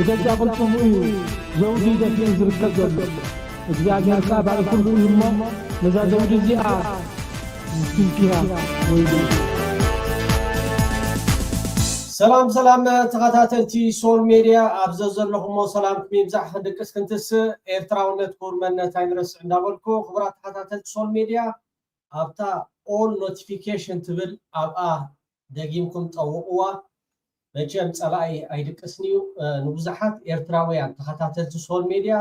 بدك قلتم زوجي دفي زركب زلو እግዚአብሔር ቃል ሁሉ ለዛ ዘውድ እዚያ ትንኪያ ወይዶ ሰላም ተኸታተልቲ ሶል ሚዲያ ኣብዘዘለኹም ሰላም ክምብዛሕ ድቅስ ክንትስ ኤርትራውነት ኮርመነት ኣይንረስ እንዳበልኩ ክብራት ተኸታተልቲ ሶል ሚዲያ ኣብታ ኦል ኖቲፊኬሽን ትብል ኣብኣ ደጊምኩም ጠውቁዋ መቸም ጸላኢ ኣይድቅስኒዩ ንብዙሓት ኤርትራውያን ተኸታተልቲ ሶል ሚዲያ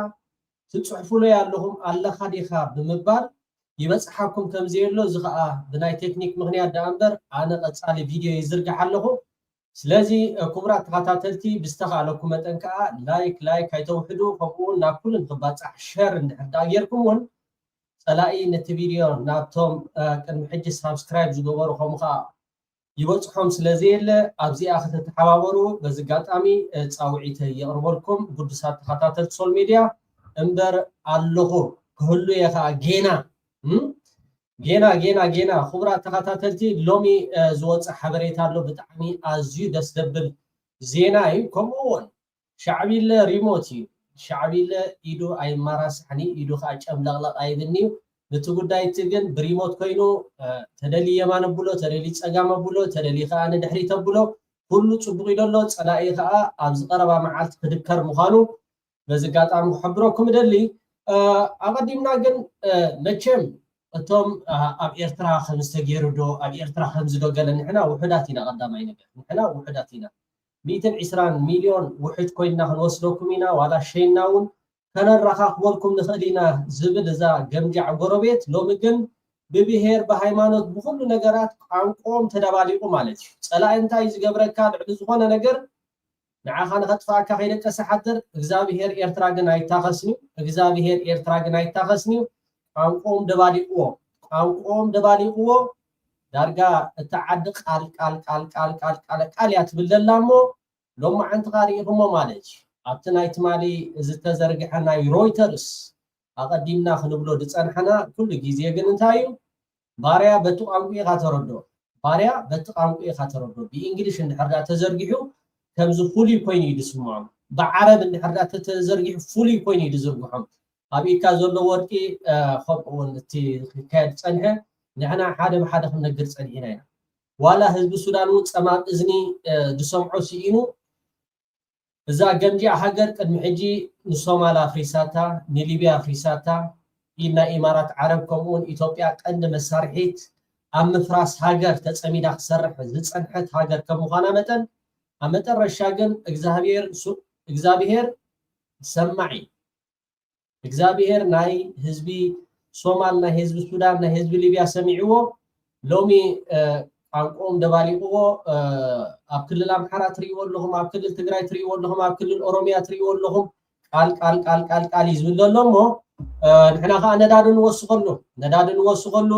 ትጽሕፉሉ ያለሁም ኣለኻ ዲኻ ብምባል ይበጽሓኩም ከምዘየሎ ዝኸኣ ብናይ ቴክኒክ ምኽንያት ዳንበር ኣነ ቀጻሊ ቪድዮ ይዝርጋሕ ኣለኹ ስለዚ ክብራት ተኸታተልቲ ብዝተኻለኩም መጠን ከዓ ላይክ ኣይተውሕዱ ከምኡውን ናብ ኩልን ክባጻሕ ሸር እንድሕር ዳጌርኩምውን ጸላኢ ነቲ ቪድዮ ናብቶም ቅድሚ ሕጂ ሳብስክራይብ ዝገበሩ ከምኡ ከዓ ይበጽሖም ስለዘየለ ኣብዚኣ ክትተሓባበሩ በዚ ኣጋጣሚ ጻውዒተ የቕርበልኩም ጉዱሳት ተኸታተልቲ ሶል ሚድያ እምበር ኣለኹ ክህሉ የኻ ጌና ክብራት ተኸታተልቲ ሎሚ ዝወፅእ ሓበሬታ ኣሎ ብጣዕሚ ኣዝዩ ደስ ዘብል ዜና እዩ ከምኡውን ሻዕቢለ ሪሞት እዩ ሻዕቢለ ኢዱ ኣይማራስሕኒ ኢዱ ከዓ ጨምለቕለቕ ኣይብልኒ ነቲ ጉዳይ እቲ ግን ብሪሞት ኮይኑ ተደሊ የማን ኣቡሎ ተደሊ ፀጋም ኣቡሎ ተደሊ ከዓ ንድሕሪት ኣቡሎ ኩሉ ፅቡቕ ኢሎ ኣሎ ፀላኢ ከዓ ኣብ ዝቐረባ መዓልቲ ክድከር ምዃኑ በዚ ኣጋጣሚ ክሕብረኩም ደሊ ኣቐዲምና ግን መቸም እቶም ኣብ ኤርትራ ከም ዝተገይሩ ዶ ኣብ ኤርትራ ከም ዝደገለ ንሕና ውሕዳት ኢና ቀዳማይ ነገር ንሕና ውሕዳት ኢና 120 ሚልዮን ውሕድ ኮይንና ክንወስደኩም ኢና ዋላ ሸይና እውን ከነራኻኽበልኩም ንኽእል ኢና ዝብል እዛ ገምጃዕ ጎረቤት ሎሚ ግን ብብሄር ብሃይማኖት ብኩሉ ነገራት ቋንቋኦም ተደባሊቑ ማለት እዩ ፀላኢ እንታይ ዝገብረካ ልዕሊ ዝኾነ ነገር ንዓኻ ንኸጥፋእካ ከይደቀሰ ሓድር እግዚኣብሄር ኤርትራ ግን ኣይታኸስኒዩ ቋንቋኦም ደባሊቑዎ ዳርጋ እታ ዓዲ ቃል እያ ትብል ዘላ እሞ ሎማዓንቲ ኻሪኢኹሞ ማለት እዩ ኣብቲ ናይ ትማሊ ዝተዘርግሐ ናይ ሮይተርስ ኣቐዲምና ክንብሎ ድፀንሐና ኩሉ ግዜ ግን እንታይ እዩ ባርያ በቲ ቋንቋ ኢኻ ተረድኦ ብእንግሊሽ እንድሕር ዳ ተዘርጊሑ ከምዚ ፍሉይ ኮይኑ እዩ ዝስምዖም ብዓረብ እንድሕር ዳ ተዘርጊሑ ፍሉይ ኮይኑ እዩ ዝዝርግሖም ኣብ ኢድካ ዘሎ ወርቂ ከምኡውን እቲ ክካየድ ፀንሐ ንሕና ሓደ ብሓደ ክንነግር ፀኒሕና ኢና ዋላ ህዝቢ ሱዳን እውን ፀማቕ እዝኒ ዝሰምዖ ስኢኑ እዛ ገምጂዕ ሃገር ቅድሚ ሕጂ ንሶማል ኣፍሪሳታ ንሊብያ ኣፍሪሳታ ኢልና ኢማራት ዓረብ ከምኡውን ኢትዮጵያ ቀንዲ መሳርሒት ኣብ ምፍራስ ሃገር ተፀሚዳ ክሰርሕ ዝፀንሐት ሃገር ከም ምዃና መጠን ኣብ መጨረሻ ግን እግዚኣብሄር ሰማዒ እግዚኣብሄር ናይ ህዝቢ ሶማል ናይ ህዝቢ ሱዳን ናይ ህዝቢ ሊብያ ሰሚዕዎ ሎሚ ቋንቋኦም ደባሊቑዎ ኣብ ክልል ኣምሓራ ትሪእዎ ኣለኹም ኣብ ክልል ትግራይ ትሪእዎ ኣለኹም ኣብ ክልል ኦሮምያ ትሪእዎ ኣለኹም ቃል እዩ ዝብል ዘሎ እሞ ንሕና ከዓ ነዳዲ ንወስኸሉ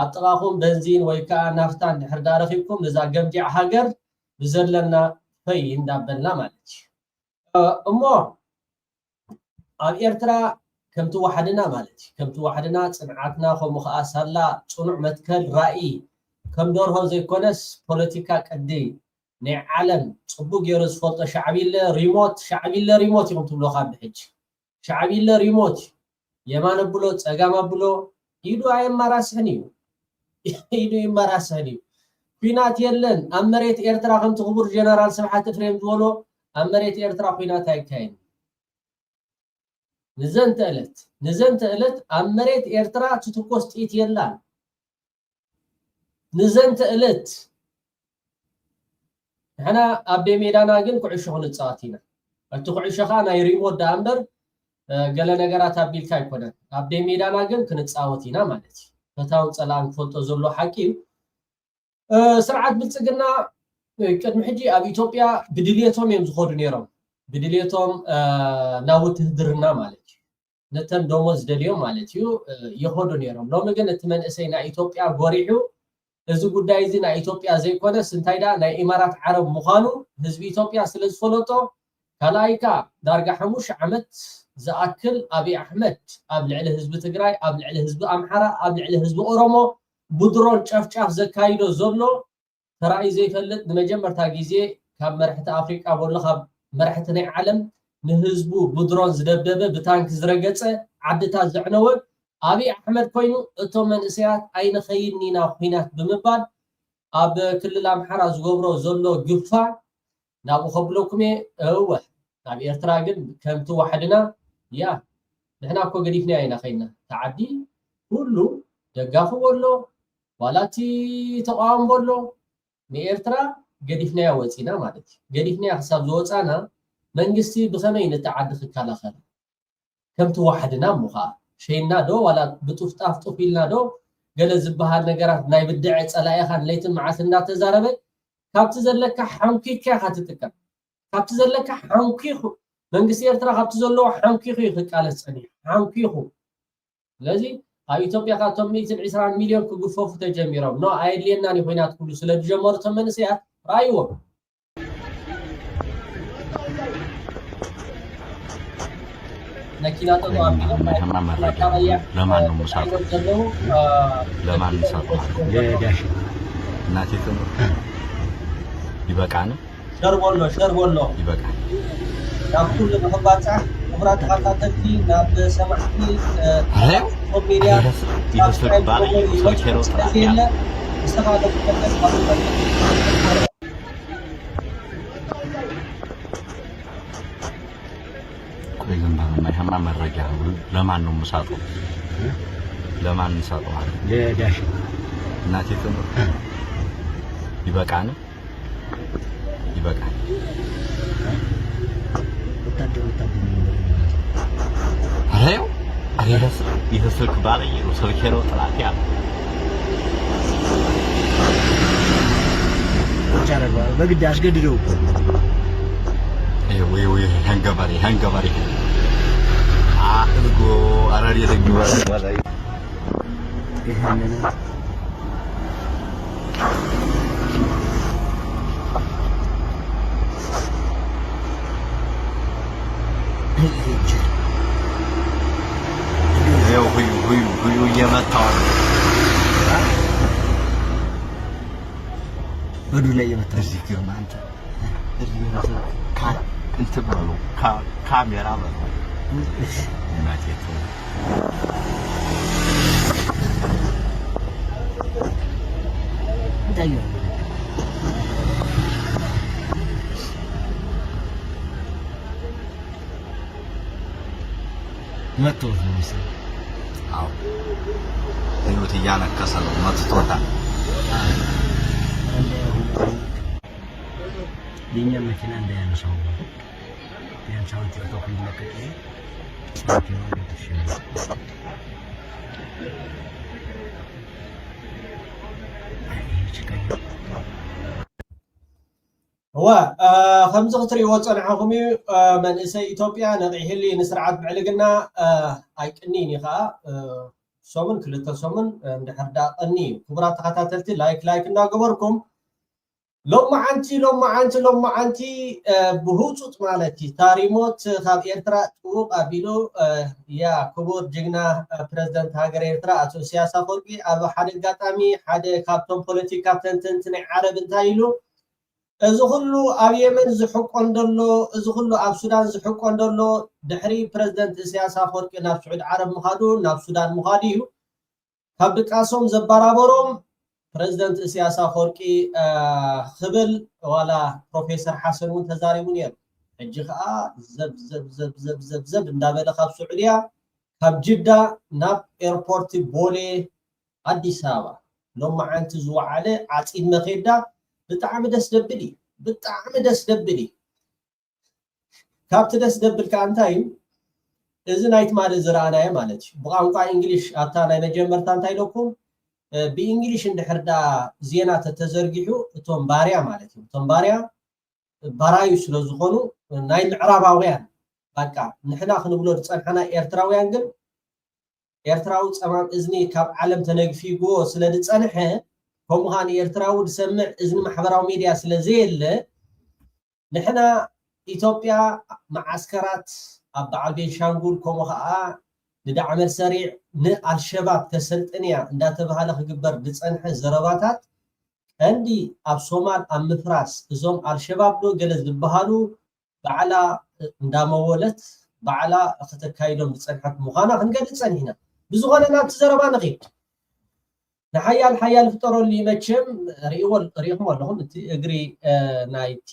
ኣብ ጥቓኹም በንዚን ወይ ከዓ ናፍታ እንድሕር ዳ ረኺብኩም ነዛ ገምጂዕ ሃገር ብዘለና ፈይ እንዳበልና ማለት እዩ እሞ ኣብ ኤርትራ ከምቲ ዋሕድና ማለት እዩ ከምቲ ዋሕድና ፅንዓትና ከምኡ ከዓ ሳላ ፅኑዕ መትከል ራእይ ከም ደርሆ ዘይኮነስ ፖለቲካ ቀዲ ናይ ዓለም ፅቡቅ ገይሩ ዝፈልጦ ሻዕቢለ ሪሞት ኢኹም ትብሎ ካብ ብሕጂ ሻዕቢለ ሪሞት የማን ኣቡሎ ፀጋም ኣቡሎ ኢዱ ኣይማራስሕን እዩ ኩናት የለን ኣብ መሬት ኤርትራ ከምቲ ክቡር ጀነራል ስብሓት ፍሬም ዝበሎ ኣብ መሬት ኤርትራ ኩናት ኣይካየድን ንዘንተ ዕለት ኣብ መሬት ኤርትራ ትትኮስ ጥኢት የላን ንዘንተ ዕለት ንሕና ኣብ ሜዳና ግን ኩዕሾ ክንፃወት ኢና እቲ ኩዕሾ ከዓ ናይ ሪሞት ዳ እምበር ገለ ነገራት ኣቢልካ ኣይኮነን ኣብ ሜዳና ግን ክንፃወት ኢና ማለት እዩ ፈታውን ፀላእን ክፈልጦ ዘሎ ሓቂ እዩ ስርዓት ብልፅግና ቅድሚ ሕጂ ኣብ ኢትዮጵያ ብድልየቶም እዮም ዝኸዱ ነይሮም ብድልየቶም ናብ ውትድርና ማለት እዩ ነተን ደሞዝ ደልዮም ማለት እዩ ይኸዱ ነይሮም ሎሚ ግን እቲ መንእሰይ ናይ ኢትዮጵያ ጎሪሑ እዚ ጉዳይ እዚ ናይ ኢትዮጵያ ዘይኮነስ እንታይ ዳ ናይ ኢማራት ዓረብ ምዃኑ ህዝቢ ኢትዮጵያ ስለ ዝፈለጦ ካልኣይካ ዳርጋ 5 ዓመት ዝኣክል ኣብይ ኣሕመድ ኣብ ልዕሊ ህዝቢ ትግራይ ኣብ ልዕሊ ህዝቢ ኣምሓራ ኣብ ልዕሊ ህዝቢ ኦሮሞ ብድሮን ጨፍጫፍ ዘካይዶ ዘሎ ተራእዩ ዘይፈልጥ ንመጀመርታ ግዜ ካብ መራሕቲ ኣፍሪቃ ወሎ ካብ መራሕቲ ናይ ዓለም نهزبو بدرون زدبدبه بتانك زرقصه عدتا زعنوه ابي احمد كوينو اتو منسيات اين خينينا خوينات بمبال اب كلل امحرا زغبرو زلو غفا نابو خبلوكم هو ابي ارترا كن كمتو وحدنا يا نحنا كو غديفنا اين خينا تعدي كله دغافو ولو ولاتي تقام بولو نيرترا غديفنا وصينا مالتي غديفنا حساب زوصانا منغستي بخمي نتعدي خلاخر كم توحدنا مخا شينا دو ولا بطفطاف طفيلنا دو قال زبهال نغرات ناي بدع صلايخان ليتن معاسنا تزاربه كابت زلك حنكي كاتتك كابت زلك حنكي خو منغستي ارترا كابت زلو حنكي خو يخقال صني حنكي خو لذي هاي ኢትዮጵያ ካቶም 120 ሚሊዮን ክግፈፉ ተጀሚሮም ኖ አይድሊና ኒ ኮይናት ሁሉ ስለጀመሩ ተመንሲያ ራይዎ نكينا تقوى لما نمساطر لما نمساطر ناتي تمر يبقانا شربولو يبقانا كل محباتها خبرات خاطرتي ناب سمحتي ميديا يفسك بالي يفكروا طلعت استفادوا كويزن ما يهمنا مرجع لما نمساطر لما نمساطر لا داش ناتي تمر يبقانا هايو يفسك بالي يفكروا طلعت يا جربوا بقدي اشقدروا وي هنقبري اخذكو اراري دغوا ولا يهمنا هيو يمتعون بدو لا يمتع ذكر ما انت انت بقولوا كاميرا بقولوا ما تيتو دايو ما توصل مثلا አዎ ህይወት እያነከሰ ነው መጥቶታል ለኛ መኪና እንዳያነሳው ያንሳው ቲክቶክ ይለቀቅ هو خمسة خطري وصل حكومي من إسا إثيوبيا نضعيه اللي نسرعات بعلقنا أيكنيني خا سومن كلتا سومن نحرد أني كبرات خطاتلتي لايك إنا قبركم لما عنتي بهوتوت مالتي تاريموت خاب إرترا توب أبيلو يا كبور جينا بريزيدنت هاجر إرترا أتو سياسة فورقي أبو حد قاتامي حد كابتن بوليتيكا تنتني عرب انتايلو إذا كله أبي من زحق عندنا إذا كله أب السودان زحق عندنا دحري بريزيدنت سياسة فورك ناب سعود عرب مخادو ناب السودان مخاديو كابك أسوم زبارابروم بريزيدنت سياسة فوركي خبل ولا بروفيسور حسن منتزاري منير الجخاء زب ندابل خاب سعودية كاب جدة ناب إيربورت بولي أديس أبابا لما عنت زوا عليه عتيد مخيدة بتعم دس دبلي كابت دس دبل كانتايم إذا نايت مال زرعنا مالتي بقى إنجليش أتانا مجمر تانتاي لكم بإنجليش ندحردا زينة تتزرقحو تومباريا مالتي تومباريا بارايو سلازخونو ناي العرباويان بقى نحنا خنبلو تصنحنا إيرتراويان قل إيرتراو تمام إذني كاب عالم تنقفيقو سلاد تصنحه هم هاني إيرتراو سمع إذن محبراو ميديا سلازيل نحنا إثيوبيا معسكرات أبعال بين شانقول كوموها ندعم السريع الشباب تسلطنيا اندات بهاله خبر دصنح زرباتات عندي اب صومال ام مفراس زوم الشباب دو جلز بهالو بعلا እንዳመወለት ባዕላ ከተካይዶም ዝፀንሐት ምዃና ክንገልፅ ፀኒሕና ብዝኾነ ናብቲ ዘረባ ንኸይድ ንሓያል ሓያል ፍጠረሉ ይመችም ሪኢኹም ኣለኹም እቲ እግሪ ናይቲ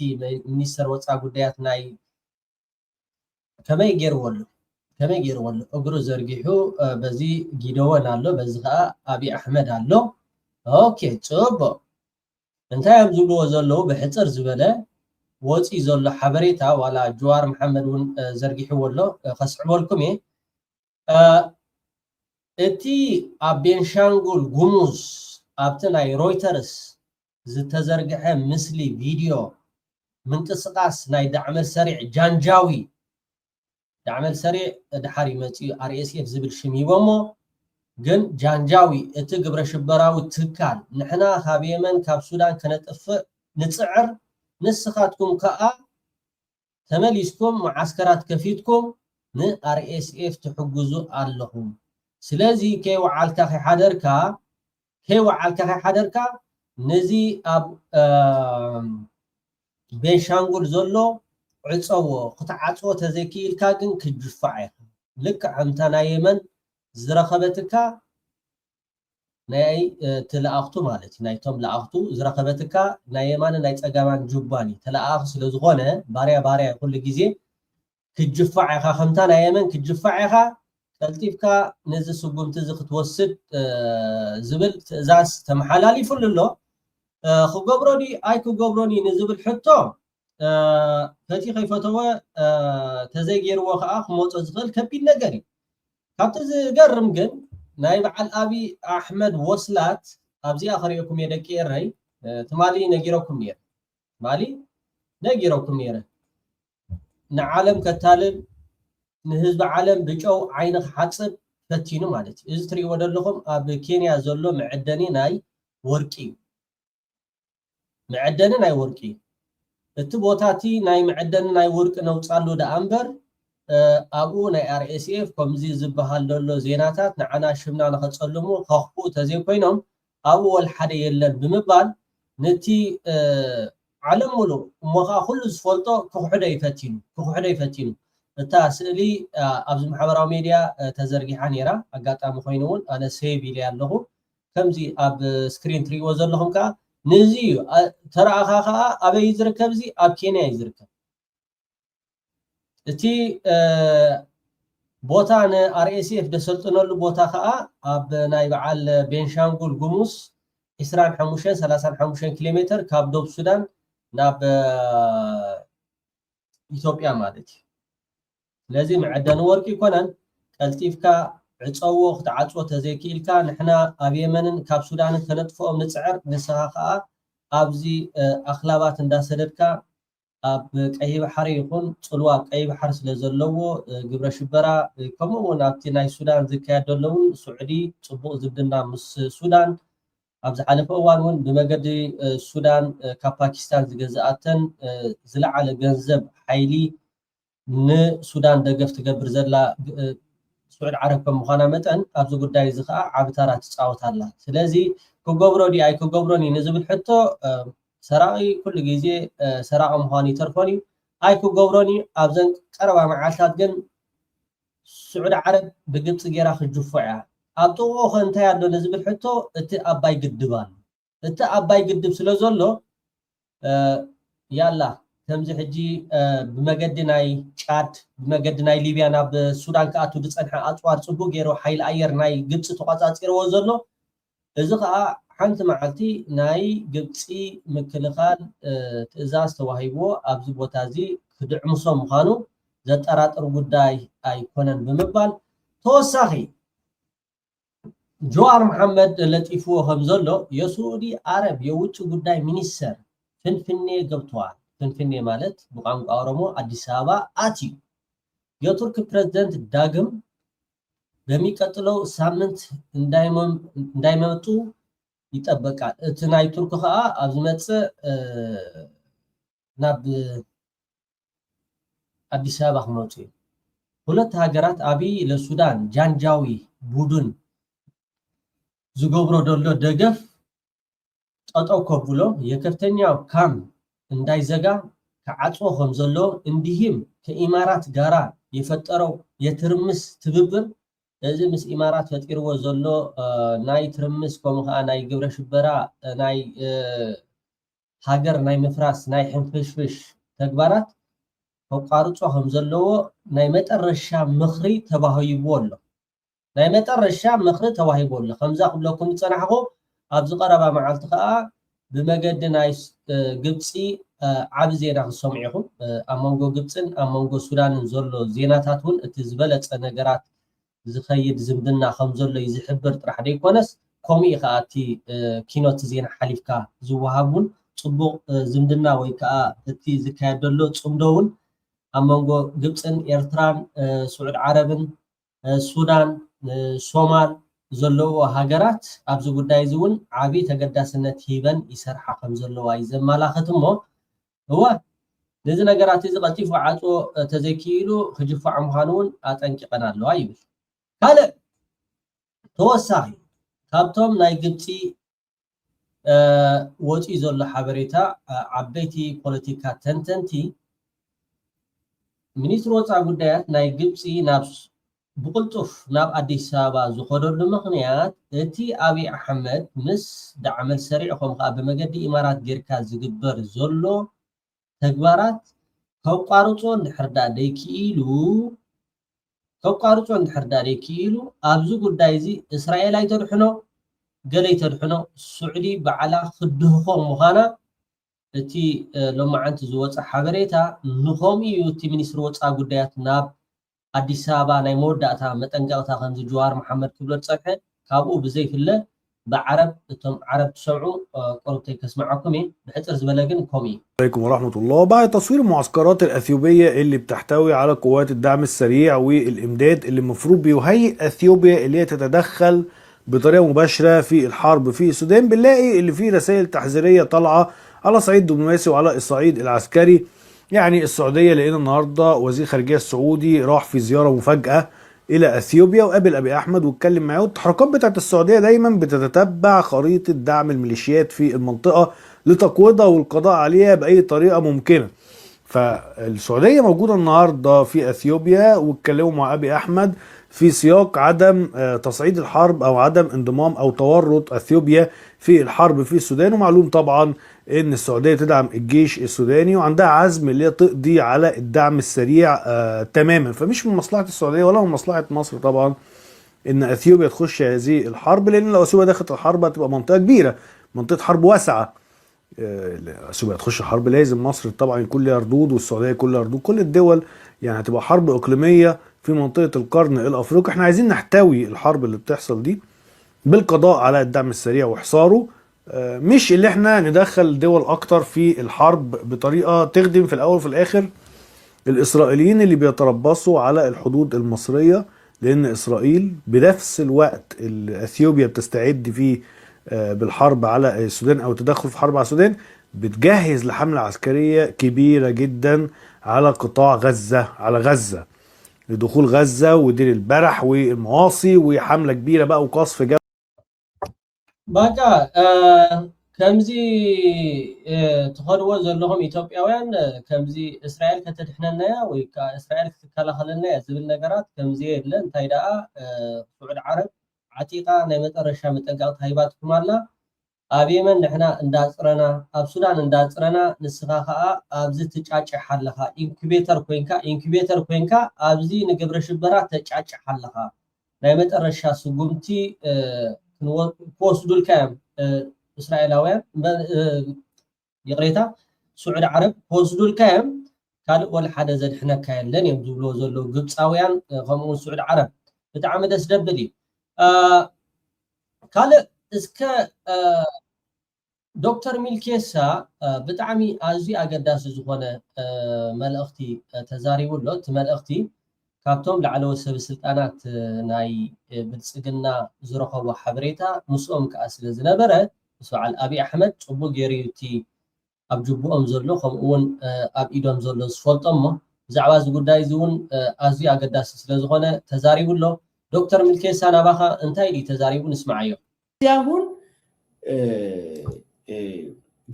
ሚኒስተር ወፃኢ ጉዳያት ናይ ከመይ ገይርዎ ኣሎ እግሩ ዘርጊሑ በዚ ጊደወን ኣሎ በዚ ከዓ ኣብይ ኣሕመድ ኣሎ ኦኬ ፅቡቅ እንታይ እዮም ዝብልዎ ዘለዉ ብሕፅር ዝበለ ወፂ ዘሎ ሓበሬታ ዋላ ጀዋር መሐመድ እውን ዘርጊሕዎ ኣሎ ከስዕበልኩም እየ እቲ ኣብ ቤንሻንጉል ጉሙዝ ኣብቲ ናይ ሮይተርስ ዝተዘርግሐ ምስሊ ቪድዮ ምንቅስቃስ ናይ ዳዕመል ሰሪዕ ጃንጃዊ ዳዕመል ሰሪዕ ድሓር ይመፅኡ RSF ዝብል ሽም ሂቦሞ ግን ጃንጃዊ እቲ ግብረ ሽበራዊ ትካል ንሕና ካብ የመን ካብ ሱዳን ከነጥፍእ ንፅዕር ንስኻትኩም ከዓ ተመሊስኩም ማዓስከራት ከፊትኩም ንRSF ትሕግዙ ኣለኹም ስለዚ ከይወዓልካ ከይሓደርካ ነዚ ኣብ ቤንሻንጉል ዘሎ ዕፀዎ ክትዓፅዎ ተዘይክኢልካ ግን ክጅፋዕ ኢኻ ልክዕ ከምታ ናይ የመን ዝረኸበትካ ናይ ተለኣኽቱ ማለት እዩ ናይቶም ለኣኽቱ ዝረኸበትካ ናይ የማንን ናይ ፀጋማን ጁባን እዩ ተለኣኽ ስለ ዝኾነ ባርያ ኩሉ ግዜ ክጅፋዕ ኢኻ ከምታ ናይ የመን ክጅፋዕ ኢኻ ቀልጢፍካ ነዚ ስጉምቲ እዚ ክትወስድ ዝብል ትእዛዝ ተመሓላሊፉሉ ኣሎ ክገብሮ ዲ ኣይ ክገብሮኒ ንዝብል ሕቶ ፈቲ ከይፈተወ ተዘይገይርዎ ከዓ ክመፆ ዝኽእል ከቢድ ነገር እዩ ካብቲ ዝገርም ግን ናይ በዓል ኣብይ ኣሕመድ ወስላት ኣብዚኣ ክሪአኩም እየ ደቂ ኤረይ ትማሊ ነጊረኩም ነይረ ንዓለም ከታልል ንህዝቢ ዓለም ብጨው ዓይኒ ክሓፅብ ፈቲኑ ማለት እዩ እዚ ትሪእዎ ዘለኹም ኣብ ኬንያ ዘሎ መዐደኒ ናይ ወርቂ እዩ እቲ ቦታቲ ናይ መዐደኒ ናይ ወርቂ ነውፃሉ ዳ እምበር ኣብኡ ናይ RSF ከምዚ ዝበሃል ዘሎ ዜናታት ንዓና ሽምና ንኸፀልሙ ከኽፉ ተዘይኮይኖም ኣብኡ ወልሓደ የለን ብምባል ነቲ ዓለም ሙሉእ እሞ ከዓ ኩሉ ዝፈልጦ ክኩሕዶ ይፈቲኑ እታ ስእሊ ኣብዚ ማሕበራዊ ሚድያ ተዘርጊሓ ነይራ ኣጋጣሚ ኮይኑ እውን ኣነ ሴቭ ኢለ ኣለኹ ከምዚ ኣብ ስክሪን ትሪእዎ ዘለኹም ከዓ ነዚ እዩ ተረኣኻ ከዓ ኣበይ ዝርከብ እዚ ኣብ ኬንያ እዩ ዝርከብ እቲ ቦታ ንRSF ደሰልጥነሉ ቦታ ከዓ ኣብ ናይ በዓል ቤንሻንጉል ጉሙዝ 25-35 ኪሎ ሜትር ካብ ደቡብ ሱዳን ናብ ኢትዮጵያ ማለት እዩ ስለዚ መዐደኒ ወርቂ ይኮነን ቀልጢፍካ ዕፀዎ ክትዓፅዎ ተዘይክኢልካ ንሕና ኣብ የመንን ካብ ሱዳንን ከነጥፍኦም ንፅዕር ንስኻ ከዓ ኣብዚ ኣኽላባት እንዳሰደድካ ኣብ ቀይ ባሕሪ ይኹን ፅልዋ ኣብ ቀይ ባሕሪ ስለ ዘለዎ ግብረ ሽበራ ከምኡ እውን ኣብቲ ናይ ሱዳን ዝካየድ ዘሎ እውን ስዑዲ ፅቡቅ ዝምድና ምስ ሱዳን ኣብ ዝሓለፈ እዋን እውን ብመገዲ ሱዳን ካብ ፓኪስታን ዝገዝኣተን ዝለዓለ ገንዘብ ሓይሊ ንሱዳን ደገፍ ትገብር ዘላ ስዑድ ዓረብ ከም ምዃና መጠን ኣብዚ ጉዳይ እዚ ከዓ ዓብ ተራ ትፃወት ኣላ ስለዚ ክገብሮ ዲ ኣይ ክገብሮን እዩ ንዝብል ሕቶ ሰራቂ ኩሉ ግዜ ሰራቂ ምዃኑ ይተርፎን እዩ ኣይ ክገብሮን እዩ ኣብዘን ቀረባ መዓልታት ግን ስዑድ ዓረብ ብግብፂ ጌራ ክጅፎዕ እያ ኣብ ጥቕኡ ኸ እንታይ ኣሎ ንዝብል ሕቶ እቲ ኣባይ ግድብ ኣሎ እቲ ኣባይ ግድብ ስለ ዘሎ ያላ ከምዚ ሕጂ ብመገዲ ናይ ጫድ ብመገዲ ናይ ሊብያ ናብ ሱዳን ክኣቱ ዝፀንሐ ኣፅዋር ፅቡቅ ገይሩ ሓይሊ ኣየር ናይ ግብፂ ተቆፃፂርዎ ዘሎ እዚ ከዓ ሓንቲ መዓልቲ ናይ ግብፂ ምክልኻል ትእዛዝ ተዋሂብዎ ኣብዚ ቦታ እዚ ክድዕምሶ ምዃኑ ዘጠራጥር ጉዳይ ኣይኮነን ብምባል ተወሳኺ ጀዋር መሐመድ ለጢፍዎ ከም ዘሎ የሳዑዲ ዓረብ የውጭ ጉዳይ ሚኒስተር ፍንፍኔ ገብተዋል ፍንፍኔ ማለት ብቋንቋ ኦሮሞ አዲስ አበባ አትዩ የቱርክ ፕሬዝዳንት ዳግም በሚቀጥለው ሳምንት እንዳይመጡ ይጠበቃል እቲ ናይ ቱርክ ከዓ ኣብ ዝመጽእ ናብ አዲስ አበባ ክመጡ ሁለት ሀገራት አብይ ለሱዳን ጃንጃዊ ቡድን ዝገብሮ ደሎ ደገፍ ጠጠው ከብሎ የከፍተኛው ካም እንዳይዘጋ ከዓጽዎ ከም ዘሎ እንዲህም ከኢማራት ጋራ የፈጠረው የትርምስ ትብብር እዚ ምስ ኢማራት ፈጢርዎ ዘሎ ናይ ትርምስ ከምኡ ከዓ ናይ ግብረ ሽበራ ናይ ሃገር ናይ ምፍራስ ናይ ሕንፍሽፍሽ ተግባራት ከቋርጾ ከም ዘለዎ ናይ መጨረሻ ምኽሪ ተባሂብዎ ኣሎ ናይ መጨረሻ ምኽሪ ተባሂብዎ ኣሎ ከምዛ ኩለኩም ዝጸናሕኹ ኣብዚ ቀረባ መዓልቲ ከዓ ብመገዲ ናይ ግብፂ ዓብ ዜና ክሰምዑ ኢኹም ኣብ መንጎ ግብፅን ኣብ መንጎ ሱዳንን ዘሎ ዜናታት እውን እቲ ዝበለፀ ነገራት ዝኸይድ ዝምድና ከም ዘሎ እዩ ዝሕብር ጥራሕ ደይኮነስ ከምኡ ከዓ እቲ ኪኖት ዜና ሓሊፍካ ዝወሃብ እውን ፅቡቅ ዝምድና ወይ ከዓ እቲ ዝካየድ ዘሎ ፅምዶ እውን ኣብ መንጎ ግብፅን ኤርትራን ስዑድ ዓረብን ሱዳን ሶማል ዘለዎ ሃገራት ኣብዚ ጉዳይ እዚ እውን ዓብይ ተገዳስነት ሂበን ይሰርሓ ከም ዘለዋ እዩ ዘመላኽት እሞ هو ነዚ ነገራት እዚ ቀልጢፉ ዓጾ ተዘኪሉ ክጅፋዕ ምዃኑ እውን ኣጠንቂቐና ኣለዋ ይብል ካልእ ተወሳኺ ካብቶም ናይ ግብፂ ወፂ ዘሎ ሓበሬታ ዓበይቲ ፖለቲካ ተንተንቲ ሚኒስትር ወፃኢ ጉዳያት ናይ ግብፂ ናብ ብቁልጡፍ ናብ ኣዲስ አበባ ዝኸደሉ ምኽንያት እቲ አብይ አሕመድ ምስ ዳዕመል ሰሪዕ ከም ከዓ ብመገዲ ኢማራት ጌርካ ዝግበር ዘሎ ተግባራት ከቋርጾ እንድሕርዳ ደይክኢሉ ኣብዚ ጉዳይ እዚ እስራኤል ኣይተድሕኖ ገለ ይተድሕኖ ሱዑዲ በዓላ ክድህኾም ምዃና እቲ ሎማዓንቲ ዝወፅእ ሓበሬታ ንኸምኡ እዩ እቲ ሚኒስትር ወፃኢ ጉዳያት ናብ አዲስ አበባ ናይ መወዳእታ መጠንቀቕታ ከምዚ ጀዋር መሐመድ ክብሎ ፀብሐ ካብኡ ብዘይፍለ بعرب عرب تسمعوا قربتي تسمعكم بحتر زبلجن كومي. عليكم ورحمة الله. بعد تصوير المعسكرات الأثيوبية اللي بتحتوي على قوات الدعم السريع والإمداد اللي المفروض بيهيئ أثيوبيا اللي هي تتدخل بطريقة مباشرة في الحرب في السودان بنلاقي اللي فيه رسائل تحذيرية طالعة على صعيد دبلوماسي وعلى الصعيد العسكري. يعني السعودية لقينا النهارده وزير الخارجية السعودي راح في زيارة مفاجأة الى اثيوبيا وقابل ابي احمد واتكلم معاه. التحركات بتاعت السعوديه دايما بتتتبع خريطه دعم الميليشيات في المنطقه لتقويضها والقضاء عليها باي طريقه ممكنه. فالسعوديه موجوده النهارده في اثيوبيا واتكلموا مع ابي احمد في سياق عدم تصعيد الحرب او عدم انضمام او تورط اثيوبيا في الحرب في السودان. ومعلوم طبعا ان السعوديه تدعم الجيش السوداني وعندها عزم اللي هي تقضي على الدعم السريع تماما. فمش من مصلحه السعوديه ولا من مصلحه مصر طبعا ان اثيوبيا تخش هذه الحرب، لان لو اثيوبيا دخلت الحرب هتبقى منطقه كبيره، منطقه حرب واسعه. اثيوبيا تخش الحرب لازم مصر طبعا يكون لها ردود والسعوديه يكون لها ردود، كل الدول يعني هتبقى حرب اقليميه في منطقه القرن الافريقي. احنا عايزين نحتوي الحرب اللي بتحصل دي بالقضاء على الدعم السريع وحصاره، مش اللي احنا ندخل دول اكتر في الحرب بطريقه تخدم في الاول وفي الاخر الاسرائيليين اللي بيتربصوا على الحدود المصريه. لان اسرائيل بنفس الوقت اللي اثيوبيا بتستعد فيه بالحرب على السودان او التدخل في حرب على السودان بتجهز لحمله عسكريه كبيره جدا على قطاع غزه، على غزه، لدخول غزه ودير البرح والمواصي وحمله كبيره بقى وقصف جو. بقى ከምዚ ትኸድዎ ዘለኹም ኢትዮጵያውያን ከምዚ እስራኤል ከተድሕነናያ ወይ ከዓ እስራኤል ክትከላኸለናያ ዝብል ነገራት ከምዚ የለ እንታይ ደኣ ስዑድ ዓረብ ዓጢቃ ናይ መጨረሻ መጠንቀቕታ ሂባትኩም ኣላ። ኣብ የመን ንሕና እንዳፅረና ኣብ ሱዳን እንዳፅረና ንስኻ ከዓ ኣብዚ ትጫጭሕ ኣለኻ ኢንኩቤተር ኮንካ ኣብዚ ንግብረ ሽበራ ተጫጭሕ ኣለኻ ናይ መጨረሻ ስጉምቲ ክወስዱልካ እዮም እስራኤላውያን ይቕሬታ ስዑድ ዓረብ ክወስዱልካ እዮም ካልእ ወላ ሓደ ዘድሕነካ የለን እዮም ዝብልዎ ዘለዉ ግብፃውያን ከምኡውን ስዑድ ዓረብ ብጣዕሚ ደስ ደብል እዩ። ካልእ እስከ ዶክተር ሚልኬሳ ብጣዕሚ ኣዝዩ ኣገዳሲ ዝኾነ መልእኽቲ ተዛሪቡሎ። እቲ መልእኽቲ ካብቶም ላዕለዎት ሰብ ስልጣናት ናይ ብልፅግና ዝረኸቦ ሓበሬታ ምስኦም ከዓ ስለ ዝነበረ ምስ በዓል ኣብይ ኣሕመድ ፅቡቅ ገይሩ እቲ ኣብ ጅብኦም ዘሎ ከምኡውን ኣብ ኢዶም ዘሎ ዝፈልጦ እሞ ብዛዕባ እዚ ጉዳይ እዚ እውን ኣዝዩ ኣገዳሲ ስለ ዝኾነ ተዛሪቡሎ። ዶክተር ሚልኬሳ ናባኻ እንታይ እዩ ተዛሪቡ ንስማዓዮ። አሁን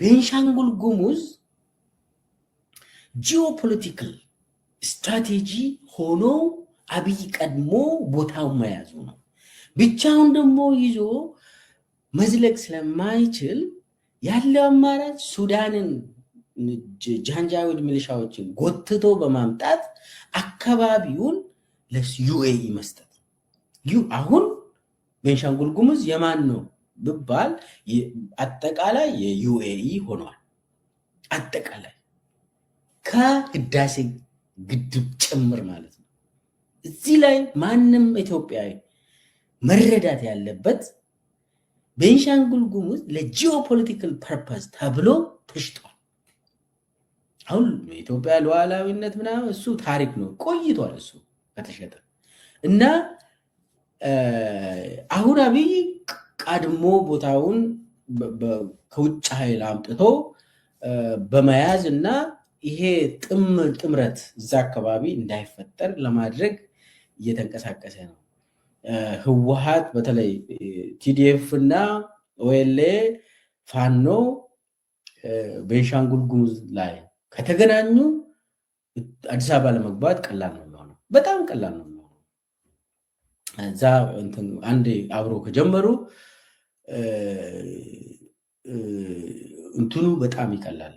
ቤንሻንጉል ጉሙዝ ጂኦፖለቲካል ስትራቴጂ ሆኖ አብይ ቀድሞ ቦታውን መያዙ ነው። ብቻውን ደግሞ ይዞ መዝለቅ ስለማይችል ያለው አማራጭ ሱዳንን ጃንጃዊድ ሚሊሻዎችን ጎትቶ በማምጣት አካባቢውን ለዩኤኢ መስጠት። አሁን ቤንሻንጉል ጉሙዝ የማን ነው ብባል አጠቃላይ የዩኤኢ ሆኗል። አጠቃላይ ከህዳሴ ግድብ ጭምር ማለት ነው። እዚህ ላይ ማንም ኢትዮጵያዊ መረዳት ያለበት ቤንሻንጉል ጉሙዝ ለጂኦፖለቲካል ፐርፐስ ተብሎ ተሽጧል። አሁን የኢትዮጵያ ሉዓላዊነት ምናምን እሱ ታሪክ ነው፣ ቆይቷል እሱ ከተሸጠ እና አሁን አብይ ቀድሞ ቦታውን ከውጭ ኃይል አምጥቶ በመያዝ እና ይሄ ጥምረት እዛ አካባቢ እንዳይፈጠር ለማድረግ እየተንቀሳቀሰ ነው። ህወሓት በተለይ ቲዲኤፍ እና ኦኤልኤ ፋኖ ቤንሻንጉል ጉሙዝ ላይ ከተገናኙ አዲስ አበባ ለመግባት ቀላል ነው የሚሆነው፣ በጣም ቀላል ነው የሚሆነው። እዛ አንዴ አብሮ ከጀመሩ እንትኑ በጣም ይቀላል።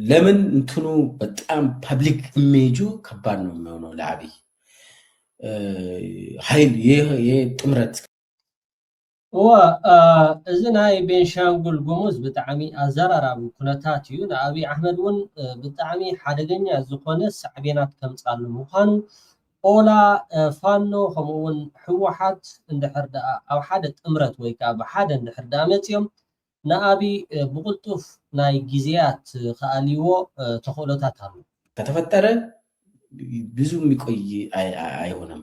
ለምን እንትኑ በጣም ፐብሊክ ኢሜጁ ከባድ ነው የሚሆነው ለአብይ ኃይል ይሄ ጥምረት እዚ ናይ ቤንሻንጉል ጉሙዝ ብጣዕሚ ኣዘራራቢ ኩነታት እዩ። ንኣብይ ኣሕመድ እውን ብጣዕሚ ሓደገኛ ዝኾነ ሳዕቤናት ከምፃሉ ምዃኑ ኦላ ፋኖ ከምኡውን ሕወሓት እንድሕር ደኣ ኣብ ሓደ ጥምረት ወይ ከዓ ብሓደ እንድሕር ደኣ መፅኦም ንኣብይ ብቁልጡፍ ናይ ጊዜያት ከኣልይዎ ተኽእሎታት ኣሉ። ከተፈጠረ ብዙ የሚቆይ አይሆንም።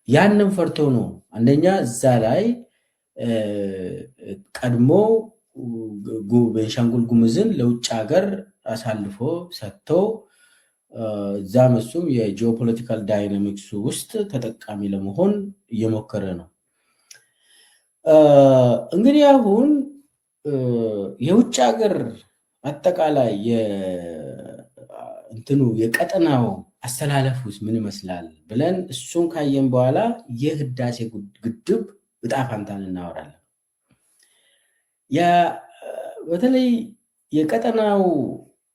ያንን ፈርቶ ነው አንደኛ እዛ ላይ ቀድሞ ቤንሻንጉል ጉሙዝን ለውጭ ሀገር አሳልፎ ሰጥቶ እዛም እሱም የጂኦፖለቲካል ዳይናሚክሱ ውስጥ ተጠቃሚ ለመሆን እየሞከረ ነው። እንግዲህ አሁን የውጭ ሀገር አጠቃላይ እንትኑ የቀጠናው አስተላለፍ ውስጥ ምን ይመስላል ብለን እሱን ካየን በኋላ የህዳሴ ግድብ ዕጣ ፈንታን እናወራለን። በተለይ የቀጠናው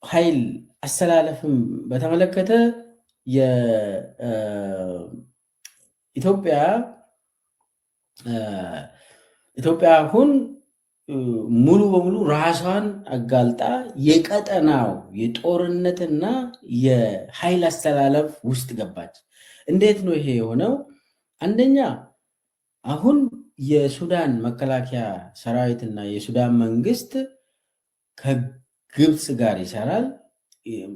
ኃይል አስተላለፍም በተመለከተ የኢትዮጵያ አሁን ሙሉ በሙሉ ራሷን አጋልጣ የቀጠናው የጦርነትና የኃይል አስተላለፍ ውስጥ ገባች። እንዴት ነው ይሄ የሆነው? አንደኛ አሁን የሱዳን መከላከያ ሰራዊትና የሱዳን መንግስት ከግብፅ ጋር ይሰራል።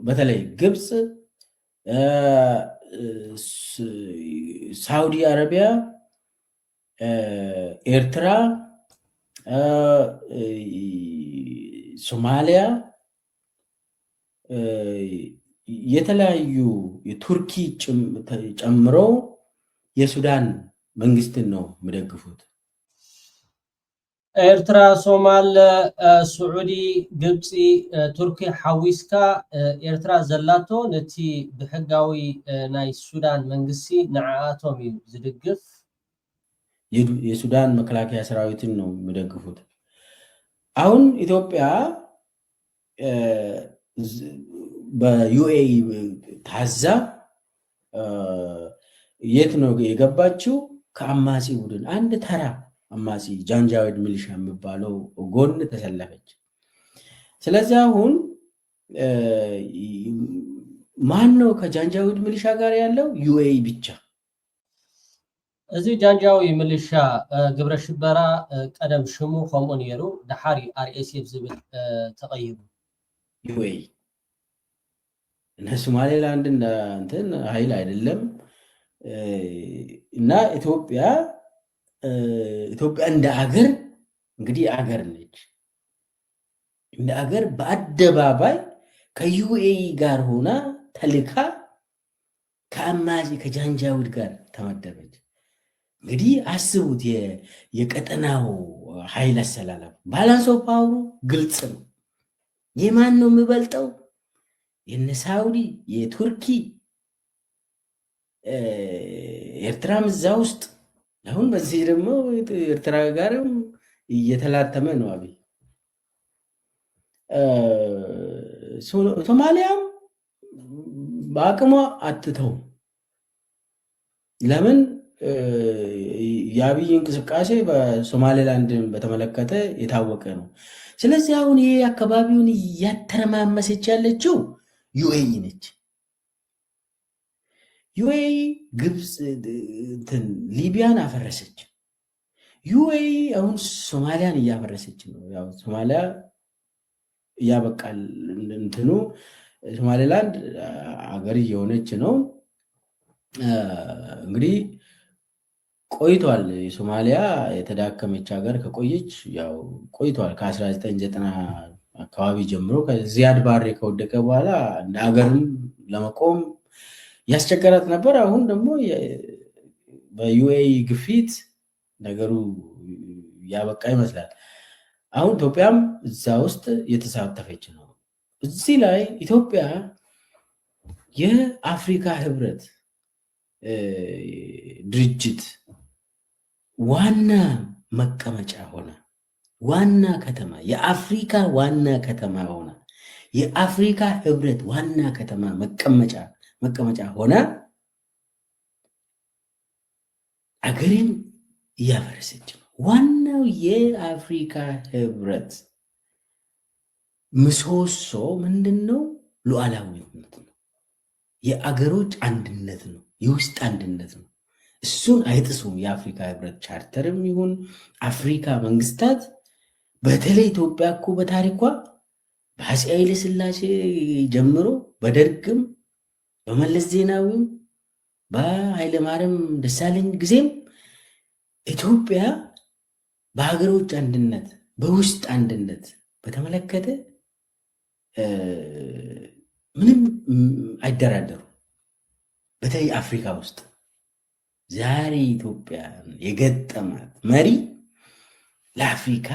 በተለይ ግብፅ፣ ሳውዲ አረቢያ፣ ኤርትራ፣ ሶማሊያ፣ የተለያዩ የቱርኪ ጨምሮ የሱዳን መንግስትን ነው የሚደግፉት። ኤርትራ፣ ሶማል፣ ስዑዲ፣ ግብፂ፣ ቱርኪ ሓዊስካ ኤርትራ ዘላቶ ነቲ ብሕጋዊ ናይ ሱዳን መንግስቲ ንዓኣቶም እዩ ዝድግፍ። የሱዳን መከላከያ ሰራዊትን ነው የሚደግፉት። አሁን ኢትዮጵያ በዩኤኢ ታዛ የት ነው የገባችው? ከአማጺ ቡድን አንድ ተራ አማጺ ጃንጃዊድ ሚሊሻ የሚባለው ጎን ተሰለፈች። ስለዚህ አሁን ማን ነው ከጃንጃዊድ ሚሊሻ ጋር ያለው? ዩኤኢ ብቻ። እዚ ጃንጃዊ ሚሊሻ ግብረ ሽበራ ቀደም ሽሙ ከምኡ ነይሩ፣ ድሓሪ አርኤስኤፍ ዝብል ተቀይሩ ዩኤኢ እና ሶማሌላንድ እንትን ኃይል አይደለም። እና ኢትዮጵያ እንደ አገር እንግዲህ አገር ነች። እንደ አገር በአደባባይ ከዩኤኢ ጋር ሆና ተልካ ከአማጺ ከጃንጃዊድ ጋር ተመደበች። እንግዲህ አስቡት የቀጠናው ኃይል አሰላለፍ ባላንስ ኦፍ ፓወሩ ግልጽ ነው። የማን ነው የሚበልጠው? የነ ሳውዲ፣ የቱርኪ፣ ኤርትራም እዛ ውስጥ አሁን በዚህ ደግሞ ኤርትራ ጋርም እየተላተመ ነው አብይ። ሶማሊያም በአቅሟ አትተው። ለምን የአብይ እንቅስቃሴ በሶማሌላንድን በተመለከተ የታወቀ ነው። ስለዚህ አሁን ይሄ አካባቢውን እያተረማመሰች ያለችው ዩኤኢ ነች። ዩኤኢ ግብፅ ሊቢያን አፈረሰች። ዩኤኢ አሁን ሶማሊያን እያፈረሰች ነው። ያው ሶማሊያ እያበቃል እንትኑ ሶማሌላንድ አገር እየሆነች ነው። እንግዲህ ቆይቷል። የሶማሊያ የተዳከመች ሀገር ከቆየች ያው ቆይቷል። ከ1990 አካባቢ ጀምሮ ከዚያድ ባሬ ከወደቀ በኋላ እንደ ሀገርም ለመቆም ያስቸገራት ነበር። አሁን ደግሞ በዩኤኢ ግፊት ነገሩ ያበቃ ይመስላል። አሁን ኢትዮጵያም እዛ ውስጥ የተሳተፈች ነው። እዚህ ላይ ኢትዮጵያ የአፍሪካ ህብረት ድርጅት ዋና መቀመጫ ሆነ ዋና ከተማ የአፍሪካ ዋና ከተማ ሆነ የአፍሪካ ህብረት ዋና ከተማ መቀመጫ ሆነ አገርን እያፈረሰች ነው። ዋናው የአፍሪካ ህብረት ምሰሶ ምንድነው? ሉዓላዊነት ነው። የአገሮች አንድነት ነው። የውስጥ አንድነት ነው። እሱን አይጥሱም። የአፍሪካ ህብረት ቻርተርም ይሁን አፍሪካ መንግስታት፣ በተለይ ኢትዮጵያ እኮ በታሪኳ በአፄ ኃይለ ሥላሴ ጀምሮ በደርግም በመለስ ዜናዊም በኃይለማርያም ደሳለኝ ጊዜም ኢትዮጵያ በሀገሮች አንድነት በውስጥ አንድነት በተመለከተ ምንም አይደራደሩ። በተለይ አፍሪካ ውስጥ ዛሬ ኢትዮጵያ የገጠማት መሪ ለአፍሪካ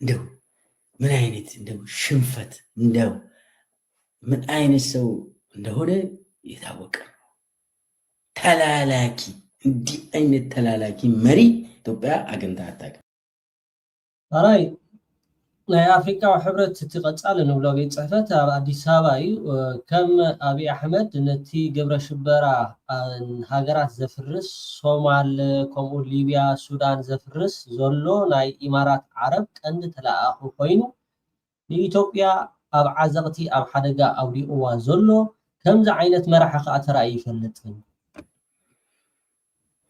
እንደው ምን አይነት እንደው ሽንፈት እንደው ምን አይነት ሰው እንደሆነ የታወቀ ተላላኪ፣ እንዲህ አይነት ተላላኪ መሪ ኢትዮጵያ አግኝታ አታውቅም። አራይ ናይ አፍሪካ ሕብረት ትቀጻል ንብሎ ቤት ጽሕፈት ኣብ ኣዲስ ኣበባ እዩ። ከም ኣብይ ኣሕመድ ነቲ ግብረ ሽበራ ሃገራት ዘፍርስ ሶማል ከምኡ ሊብያ ሱዳን ዘፍርስ ዘሎ ናይ ኢማራት ዓረብ ቀንዲ ተላኣኺ ኮይኑ ንኢትዮጵያ ኣብ ዓዘቕቲ ኣብ ሓደጋ ኣውዲእዋ ዘሎ ከምዚ ዓይነት መራሒ ከዓ ተራእዩ ይፈልጥን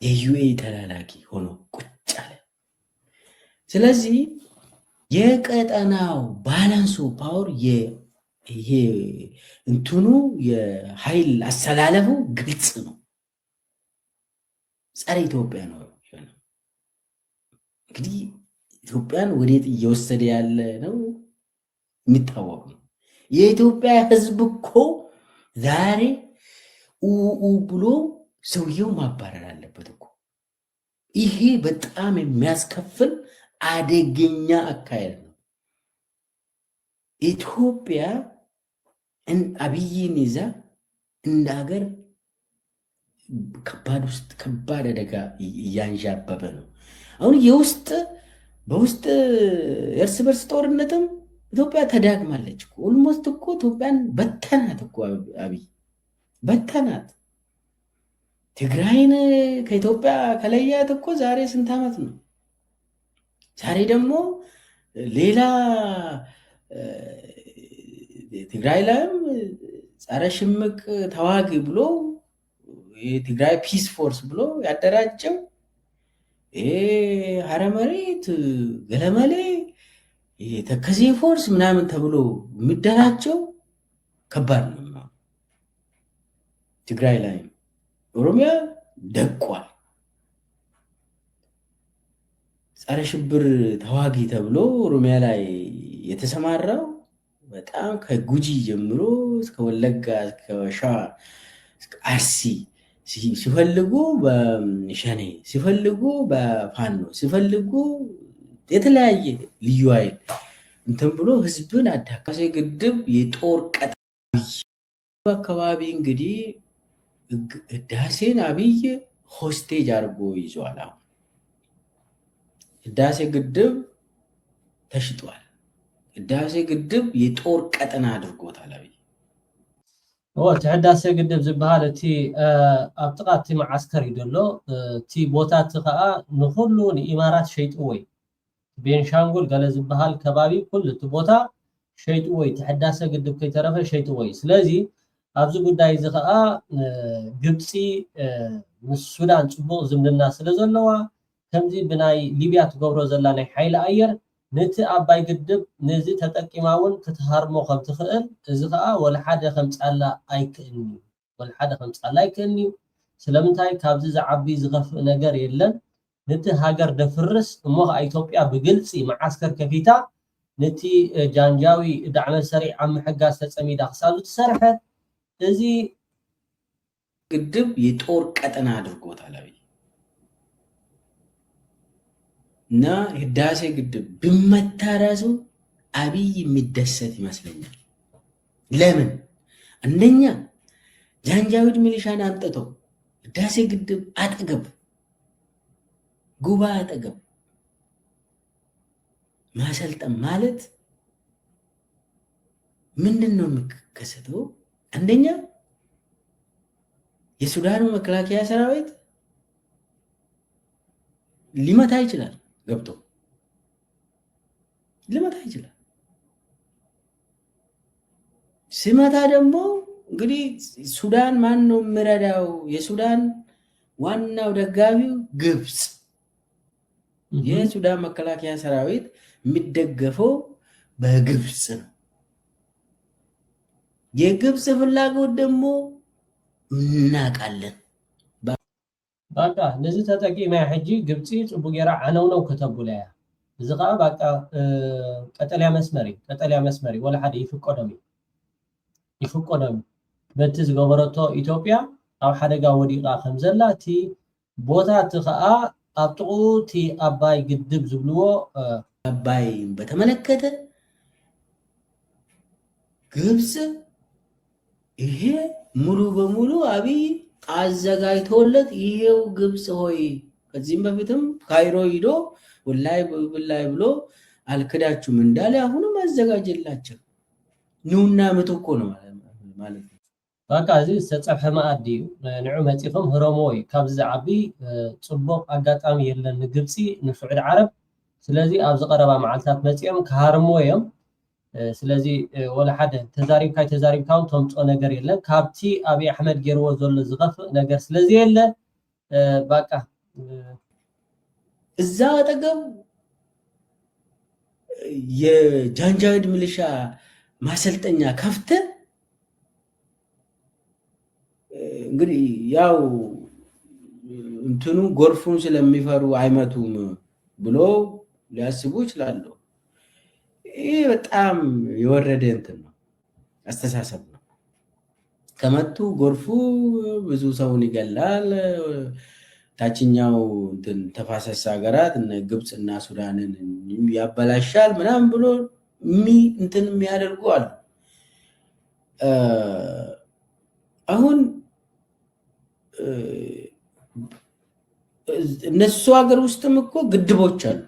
የዩኤ ተላላኪ ሆኖ ቁጭ አለ። ስለዚህ የቀጠናው ባላንሱ ፓወር ይሄ እንትኑ የኃይል አሰላለፉ ግልጽ ነው። ጸረ ኢትዮጵያ ነው። እንግዲህ ኢትዮጵያን ወዴት እየወሰደ ያለ ነው የሚታወቅ ነው። የኢትዮጵያ ሕዝብ እኮ ዛሬ ብሎ ሰውየው ማባረር አለበት እኮ። ይሄ በጣም የሚያስከፍል አደገኛ አካሄድ ነው። ኢትዮጵያ አብይን ይዛ እንደ ሀገር ከባድ አደጋ እያንዣበበ ነው። አሁን በውስጥ እርስ በርስ ጦርነትም ኢትዮጵያ ተዳግማለች እኮ። ኦልሞስት እኮ ኢትዮጵያን በተናት እኮ አብይ በተናት። ትግራይን ከኢትዮጵያ ከለያት እኮ ዛሬ ስንት ዓመት ነው? ዛሬ ደግሞ ሌላ ትግራይ ላይም ጸረ ሽምቅ ተዋጊ ብሎ የትግራይ ፒስ ፎርስ ብሎ ያደራጀው ሀረመሬት ገለመሌ ተከዜ ፎርስ ምናምን ተብሎ የሚደራጀው ከባድ ነው። ትግራይ ላይ ኦሮሚያ ደቋል። ጸረ ሽብር ተዋጊ ተብሎ ኦሮሚያ ላይ የተሰማራው በጣም ከጉጂ ጀምሮ እስከ ወለጋ እስከ ሸዋ እስከ አርሲ ሲፈልጉ በሸኔ ሲፈልጉ በፋኖ ሲፈልጉ የተለያየ ልዩ ኃይል እንትን ብሎ ህዝብን አዳካሴ ግድብ የጦር ቀጠና አካባቢ እንግዲህ ህዳሴን አብይ ሆስቴጅ አድርጎ ይዟል። አሁን ህዳሴ ግድብ ተሽጧል። ህዳሴ ግድብ የጦር ቀጠና አድርጎታል አብይ። ህዳሴ ግድብ ዝበሃል እቲ ኣብ ጥቃ እቲ ማዓስከር ይደሎ እቲ ቦታ እቲ ከዓ ንኩሉ ንኢማራት ሸይጥዎ ወይ ቤንሻንጉል ገለ ዝበሃል ከባቢ ኩሉ እቲ ቦታ ሸይጥዎ ወይ ህዳሴ ግድብ ከይተረፈ ሸይጥዎ ወይ። ስለዚ ኣብዚ ጉዳይ እዚ ከዓ ግብፂ ምስ ሱዳን ፅቡቅ ዝምድና ስለ ዘለዋ ከምዚ ብናይ ሊብያ ትገብሮ ዘላ ናይ ሓይሊ ኣየር ነቲ ኣባይ ግድብ ነዚ ተጠቂማ እውን ክትሃርሞ ከም ትኽእል እዚ ከዓ ወላ ሓደ ከምፃላ ኣይክእልኒ ስለምንታይ ካብዚ ዝዓቢ ዝኸፍእ ነገር የለን ነቲ ሃገር ደፍርስ እሞ ከዓ ኢትዮጵያ ብግልፂ ማዓስከር ከፊታ ነቲ ጃንጃዊ ዳዕመ ሰሪዕ ኣብ ምሕጋዝ ተፀሚዳ ክሳብ ዝትሰርሐት እዚ ግድብ የጦር ቀጠና አድርጎታል አብይ እና ህዳሴ ግድብ ብመታ ራሱ አብይ የሚደሰት ይመስለኛል። ለምን አንደኛ ጃንጃዊድ ሚሊሻን አምጥተው ህዳሴ ግድብ አጠገብ ጉባ አጠገብ ማሰልጠን ማለት ምንድን ነው የሚከሰተው? አንደኛ የሱዳኑ መከላከያ ሰራዊት ሊመታ ይችላል፣ ገብቶ ሊመታ ይችላል። ሲመታ ደግሞ እንግዲህ ሱዳን ማን ነው የሚረዳው? የሱዳን ዋናው ደጋፊው ግብፅ። የሱዳን መከላከያ ሰራዊት የሚደገፈው በግብፅ ነው። የግብፅ ፍላጎት ደግሞ እናቃለን። በቃ ነዚህ ተጠቂማ ሕጂ ግብፂ ጽቡቅ ጌራ ዓነውነው ከተቡላያ እዚ ከዓ በቃ ቀጠልያ መስመሪ ወላ ሓደ ይፍቆዶም በቲ ዝገበረቶ ኢትዮጵያ ኣብ ሓደጋ ወዲቃ ከም ዘላ እቲ ቦታ እቲ ከዓ ኣብ ጥቁ እቲ ኣባይ ግድብ ዝብልዎ አባይ በተመለከተ ግብፅ ይሄ ሙሉ በሙሉ አብይ አዘጋጅቶለት ይሄው ግብፅ ሆይ ከዚህም በፊትም ካይሮ ሂዶ ወላይ ብሎ አልክዳችሁም እንዳለ አሁንም አዘጋጀላቸው ኑና ምትኮ ነው ማለት ነው። በቃ እዚ ዝተፀብሐ ማኣዲ ንዑ መፂኹም ህረሞይ ካብዚ ዓቢ ፅቡቅ ኣጋጣሚ የለን ንግብፂ ንስዑድ ዓረብ። ስለዚ ኣብዚ ቀረባ መዓልታት መፂኦም ክሃርሞ እዮም። ስለዚ ወላ ሓደ ተዛሪብካውን ተምፆ ነገር የለን ካብቲ አብይ አሕመድ ገይርዎ ዘሎ ዝኸፍእ ነገር ስለዚ የለ በቃ እዛ አጠገብ የጃንጃዊድ ሚሊሻ ማሰልጠኛ ከፍተ እንግዲህ ያው እንትኑ ጎርፉን ስለሚፈሩ አይመቱም ብሎ ሊያስቡ ይችላሉ። ይህ በጣም የወረደ እንትን ነው፣ አስተሳሰብ ነው። ከመቱ ጎርፉ ብዙ ሰውን ይገላል፣ ታችኛው እንትን ተፋሰስ ሀገራት እነ ግብፅ እና ሱዳንን ያበላሻል ምናምን ብሎ እንትን የሚያደርጉ አሉ። አሁን እነሱ ሀገር ውስጥም እኮ ግድቦች አሉ።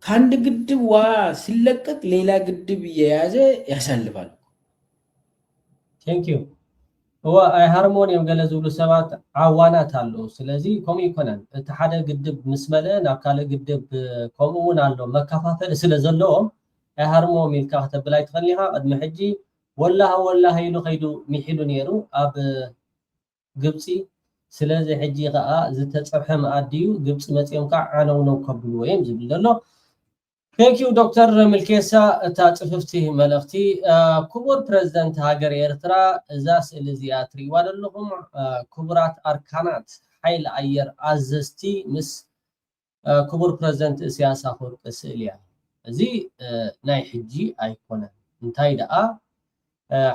ከአንድ ግድብ ውሃ ሲለቀቅ ሌላ ግድብ እየያዘ ያሳልፋል። ቴንኪዩ እዋ ኣይ ሃርሞኒየም ገለ ዝብሉ ሰባት ዓዋናት ኣለዉ። ስለዚ ከምኡ ይኮነን እቲ ሓደ ግድብ ምስ መልአ ናብ ካልእ ግድብ ከምኡ እውን ኣሎ መከፋፈሊ ስለ ዘለዎም ኣይ ሃርሞም ኢልካ ክተብል ኣይትኽእልን ኢኻ። ቅድሚ ሕጂ ወላሂ ኢሉ ከይዱ ሚሒሉ ነይሩ ኣብ ግብፂ። ስለዚ ሕጂ ከዓ ዝተፀብሐ መኣዲ እዩ ግብፂ መፂኦም ከዓ ዓነውነው ከብልዎ እዮም ዝብል ዘሎ። ቴንኪዩ ዶክተር ምልኬሳ እታ ፅፍፍቲ መልእኽቲ። ክቡር ፕረዚደንት ሃገር ኤርትራ እዛ ስእሊ እዚኣ ትሪእዋ ዘለኹም ክቡራት ኣርካናት ሓይሊ ኣየር ኣዘዝቲ ምስ ክቡር ፕረዚደንት ኢሳያስ ኣፈወርቂ ስእሊ እያ። እዚ ናይ ሕጂ ኣይኮነን። እንታይ ደኣ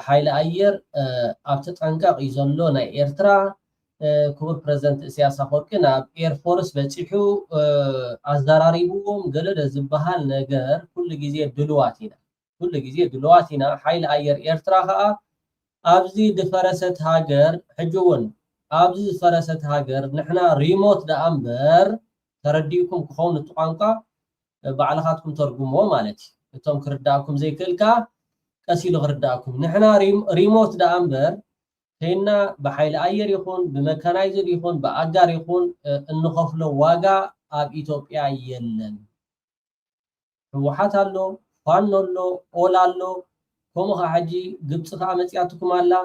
ሓይሊ ኣየር ኣብ ተጠንቀቕ እዩ ዘሎ ናይ ኤርትራ። ክቡር ፕረዚደንት ኢሳያስ ኣፈወርቂ ናብ ኤርፎርስ በፂሑ ኣዘራሪብዎም ገለደ ዝበሃል ነገር ኩሉ ግዜ ድልዋት ኢና ሓይሊ ኣየር ኤርትራ ከዓ أبزي دفرست هاجر حجون أبزي دفرست هاجر نحنا ريموت دا أمبر ترديكم كخون التقانقا بعلاقاتكم ترجموا مالتي توم كرداكم زي كلكا كسيل غرداكم نحنا ريموت دا أمبر هنا بحيل أير يكون بميكانايزر يكون بأجار يكون النخف له واقع أب إثيوبيا يلن روحات له فانو له أولا له كم حاجي جبت خا متياتكم الله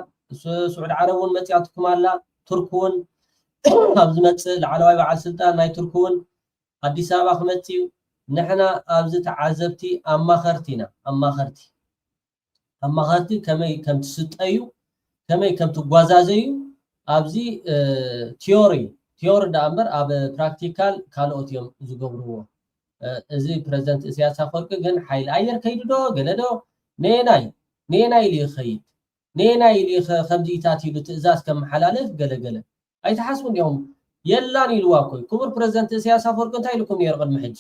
سعود عربون متياتكم الله تركون أبز مت العلوي وعلى السلطان ناي تركون أديس أبا خمتيو نحنا أبز تعذبتي أما خرتي كم تستأيو كم تجوازازيو أبزي تيوري دا أمر أب براكتيكال كالوت يوم زوجبروه زي بريزنت سياسة فرق جن حيل أير كيدو جلدو نيناي لي خيد نيناي لي خمسي تاتي لتأزاز كم حلالف جل أي تحسبون يوم يلاني الواقع كبر بريزنت سياسة فرق انتهي لكم يرغل محج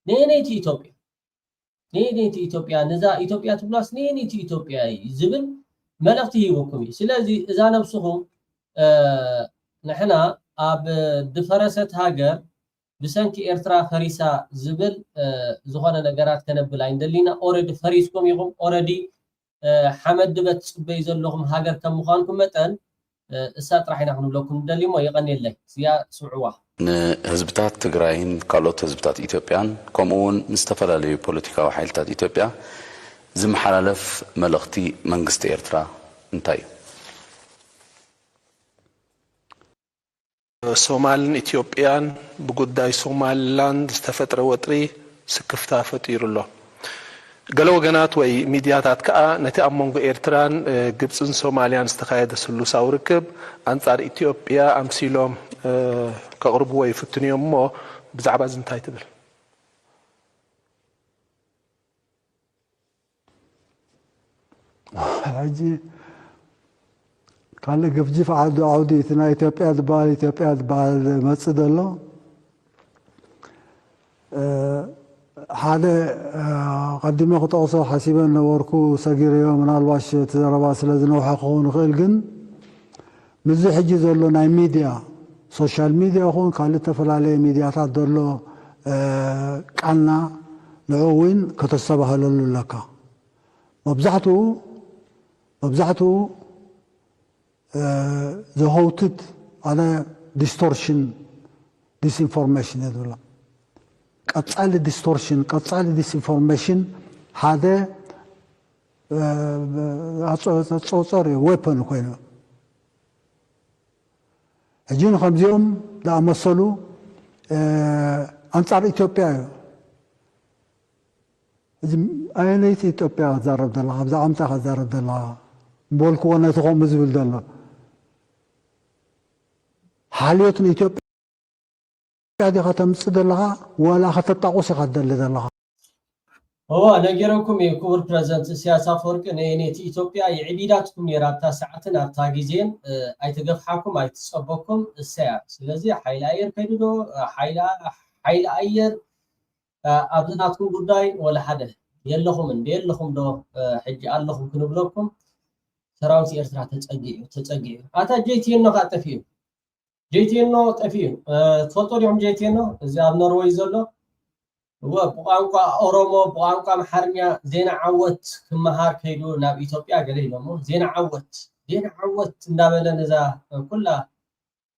نينيتي إثيوبيا نزا إثيوبيا تبلاس نينيتي إثيوبيا زبل ملغتي وكمي سلازي إذا نفسهم نحنا أب دفرست هاجر بسنكي إرترا فريسا زبل زغانا نقرات كنبل عند اللينا أوريد فريسكم يقوم أوريدي حمد دبت بيزل لهم هاجر كم مخانكم متن السات راح نحن لكم دليل ما يغني الله سيا سعوة هزبتات تجراين كالوت هزبتات إثيوبيان كمون مستفلا لي بوليتيكا وحيلتات إثيوبيا زم حلالف ملغتي منغست إرترا انتاي ሶማልን ኢትዮጵያን በጉዳይ ሶማሊላንድ ተፈጥረ ወጥሪ ስክፍታ ፈጥይሩሎ ገለ ወገናት ወይ ሚዲያታት ከአ ነቲ አሞንጎ ኤርትራን ግብፅን ሶማሊያን ዝተካየደ ስሉሳው ርክብ አንጻር ኢትዮጵያ አምሲሎም ከቅርቡ ወይ ፍትንዮሞ ብዛዕባ ዝንታይ ትብል حاجي قال لك بجيف عودي ثنا إثيوبيا دبال مسجد الله هذا قدمه خطوة حسيبا نوركو صغير يوم من الواش تدربا سلازنا وحقون خلقن مزي حجي زولو ناي ميديا سوشيال ميديا خون قال تفلالي ميديا تدلو قالنا نعوين كتسبها لولو لك وبزعته the hoted على distortion disinformation هذولا قطعل distortion قطعل disinformation هذا أتصور weapon كوينه هجين خمسيوم لا مسلو أنصار إثيوبيا أينيت إثيوبيا زارب دلها بزا عمتا زارب دلها بولكو أنا تقوم بزبل دلها حاليوتن إثيوبيا هذه ختم صدلها ولا ختتقوس خدل دلها هو أنا جرمكم يكون بريزنت سياسة فرق نينيت إثيوبيا يعبيداتكم يراتا ساعتنا أرتاجيزين أي تقفحكم أي تصبكم الساعة سلازي حيل أير كيدو حيل أير أبناتكم قداي ولا حدا يلهم دو حج اللهم كنوا بلوكم سراوتي إرترا تتأجيو أتا جيتينو قاتفيو جيتينو تفيو تفضل يوم جيتينو زي النرويج زلو وبقانقا أورومو بقانقا محرنيا زين عوت كمهار كيدو ناب إثيوبيا قليلو زين عوت نابل نزا كلها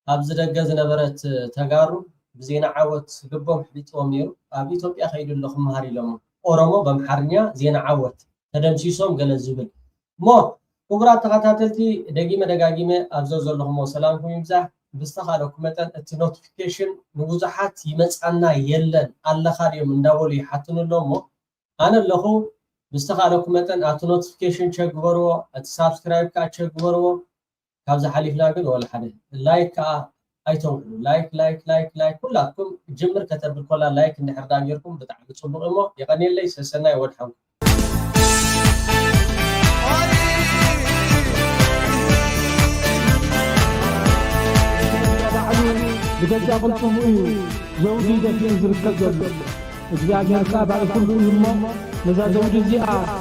أبزدقز نبرت تقارب بزين عوت قبهم حبيتهم نيرو أبي إثيوبيا خيدو لهم مهاري لهم أورومو بمحرنيا زين عوت تدمشيسهم قال الزبل مو كبرات تقاتلتي دقيمة أبزوز لهم وسلامكم يمزح بستخدمكم مثلا النوتيفيكيشن نوزحات يمسعنا يلن الله خير من دولي حتى نلومو أنا اللهو بستخدمكم مثلا النوتيفيكيشن تشيك برو السبسكرايب كاتشيك برو كابز حليف لاقل ولا حدا لايك أيتم لايك كلكم جمر كتب الكل لايك إن حدا يركم بتعب تصبغ إمه يغني ليس سنة يودحهم بجد أقولكم زوجي ده في زرقة إذا كان كابع كل يوم نزار زوجي